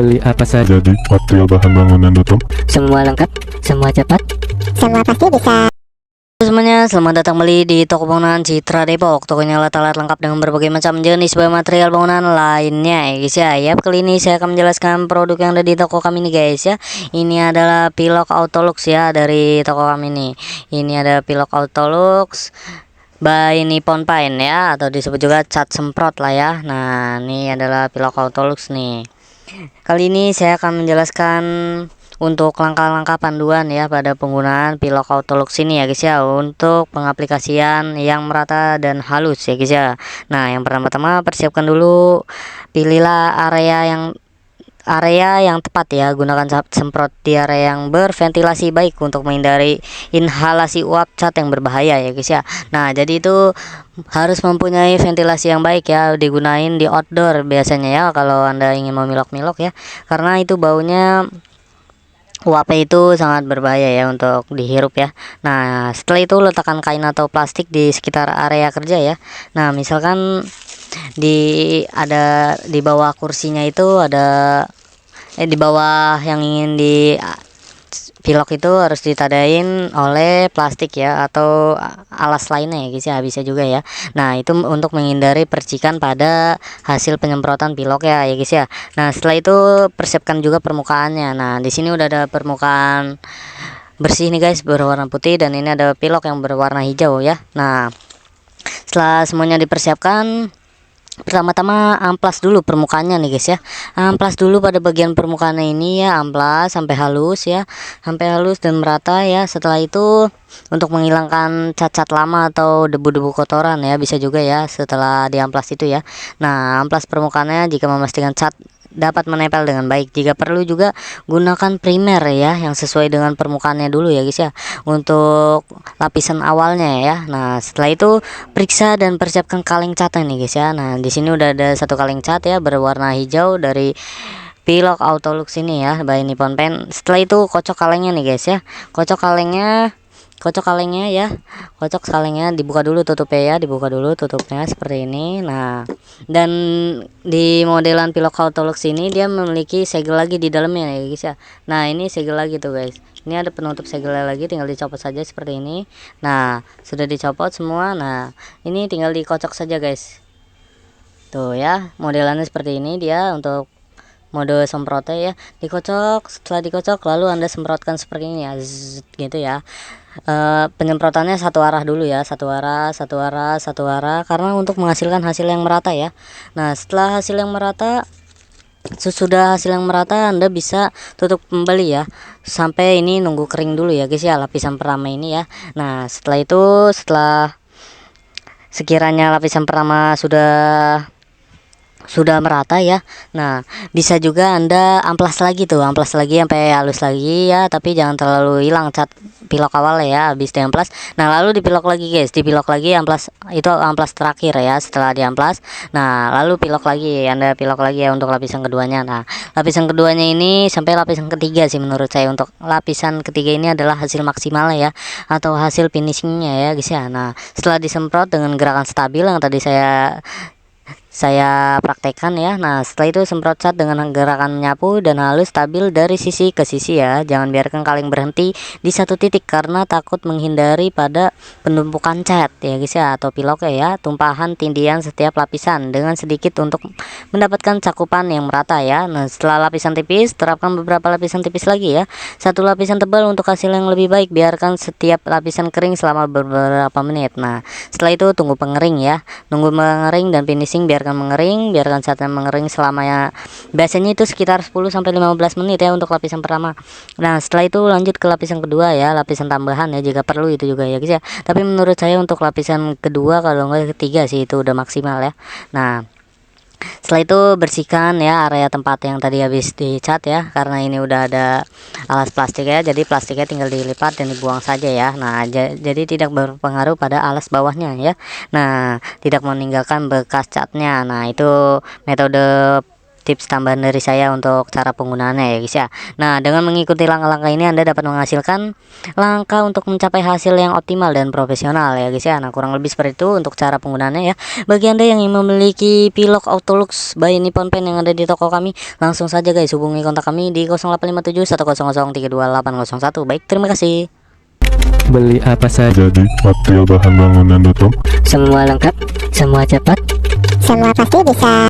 Beli apa saja? Jadi material bahan bangunan tutup. Semua lengkap, semua cepat. Semua pasti bisa. Semuanya, selamat datang kembali di toko bangunan Citra Depok. Tokonya alat-alat lengkap dengan berbagai macam jenis bahan material bangunan lainnya ya guys ya. Kali ini saya akan menjelaskan produk yang ada di toko kami ini guys ya. Ini adalah pilok Autolux ya dari toko kami ini. Ini ada pilok Autolux by Nippon Paint ya, atau disebut juga cat semprot lah ya. Nah, ini adalah pilok Autolux nih. Kali ini saya akan menjelaskan untuk langkah-langkah panduan ya pada penggunaan pilok Autolux ini ya guys ya, untuk pengaplikasian yang merata dan halus ya guys ya. Nah, yang pertama-tama persiapkan dulu, pilihlah area yang tepat ya, gunakan semprot di area yang berventilasi baik untuk menghindari inhalasi uap cat yang berbahaya ya guys ya. Nah, jadi itu harus mempunyai ventilasi yang baik ya, digunain di outdoor biasanya ya kalau Anda ingin memilok-milok ya, karena itu baunya uapnya itu sangat berbahaya ya untuk dihirup ya. Nah, setelah itu letakkan kain atau plastik di sekitar area kerja ya. Nah, misalkan di bawah kursinya itu ada di bawah yang ingin di pilok itu harus ditadain oleh plastik ya, atau alas lainnya ya guys ya, bisa juga ya. Nah, itu untuk menghindari percikan pada hasil penyemprotan pilok ya guys ya. Nah, setelah itu persiapkan juga permukaannya. Nah, di sini udah ada permukaan bersih nih guys, berwarna putih, dan ini ada pilok yang berwarna hijau ya. Nah, setelah semuanya dipersiapkan, pertama-tama amplas dulu permukaannya nih guys ya. Amplas dulu pada bagian permukaannya ini ya, amplas sampai halus ya, sampai halus dan merata ya. Setelah itu untuk menghilangkan cat-cat lama atau debu-debu kotoran ya, bisa juga ya setelah diamplas itu ya. Nah, amplas permukaannya jika memastikan cat dapat menempel dengan baik. Jika perlu juga gunakan primer ya, yang sesuai dengan permukaannya dulu ya guys ya, untuk lapisan awalnya ya. Nah, setelah itu periksa dan persiapkan kaleng catnya nih guys ya. Nah, di sini udah ada satu kaleng cat ya berwarna hijau dari pilok Autolux ini ya, by Nippon Paint. Setelah itu kocok kalengnya nih guys ya. Kocok kalengnya, dibuka dulu tutupnya ya, dibuka dulu tutupnya seperti ini. Nah, dan di modelan pilok Autolux ini dia memiliki segel lagi di dalamnya ya guys ya. Nah, ini segel lagi tuh guys, ini ada penutup segelnya lagi, tinggal dicopot saja seperti ini. Nah, sudah dicopot semua. Nah, ini tinggal dikocok saja guys, tuh ya, modelannya seperti ini dia untuk mode semprotnya ya. Dikocok, setelah dikocok lalu Anda semprotkan seperti ini ya, zzz, gitu ya. Penyemprotannya satu arah dulu ya, satu arah karena untuk menghasilkan hasil yang merata ya. Nah, setelah hasil yang merata, sesudah hasil yang merata, Anda bisa tutup kembali ya, sampai ini nunggu kering dulu ya guys ya, lapisan pertama ini ya. Nah, setelah itu, setelah sekiranya lapisan pertama sudah merata ya, nah bisa juga Anda amplas lagi sampai halus lagi ya, tapi jangan terlalu hilang cat pilok awal ya habis diamplas. Nah, lalu dipilok lagi guys, amplas, itu amplas terakhir ya. Setelah diamplas, nah lalu Anda pilok lagi ya untuk lapisan keduanya. Nah, lapisan keduanya ini sampai lapisan ketiga sih menurut saya. Untuk lapisan ketiga ini adalah hasil maksimalnya ya, atau hasil finishingnya ya guys ya. Nah, setelah disemprot dengan gerakan stabil yang tadi saya praktekkan ya. Nah, setelah itu semprot cat dengan gerakan menyapu dan halus stabil dari sisi ke sisi ya. Jangan biarkan kaleng berhenti di satu titik karena takut menghindari pada penumpukan cat ya guys ya, atau piloknya ya. Tumpahan tindian setiap lapisan dengan sedikit untuk mendapatkan cakupan yang merata ya. Nah, setelah lapisan tipis, terapkan beberapa lapisan tipis lagi ya. Satu lapisan tebal untuk hasil yang lebih baik. Biarkan setiap lapisan kering selama beberapa menit. Nah, setelah itu tunggu pengering ya. Nunggu mengering dan finishing, biarkan catnya mengering selama ya, biasanya itu sekitar 10 sampai 15 menit ya untuk lapisan pertama. Nah, setelah itu lanjut ke lapisan kedua ya, lapisan tambahan ya jika perlu itu juga ya guys ya. Tapi menurut saya untuk lapisan kedua, kalau enggak ketiga sih, itu udah maksimal ya. Nah, setelah itu bersihkan ya area tempat yang tadi habis dicat ya, karena ini udah ada alas plastik ya, jadi plastiknya tinggal dilipat dan dibuang saja ya. Nah, jadi tidak berpengaruh pada alas bawahnya ya. Nah, tidak meninggalkan bekas catnya. Nah, itu metode tips tambahan dari saya untuk cara penggunaannya ya guys ya. Nah, dengan mengikuti langkah-langkah ini Anda dapat menghasilkan langkah untuk mencapai hasil yang optimal dan profesional ya guys ya. Nah, kurang lebih seperti itu untuk cara penggunaannya ya. Bagi Anda yang ingin memiliki pilok Autolux by Nippon Paint yang ada di toko kami, langsung saja guys hubungi kontak kami di 0857 100 32801. Baik, terima kasih. Beli apa saja? Jadi, material bahan bangunan.com. Semua lengkap, semua cepat. Semua pasti bisa.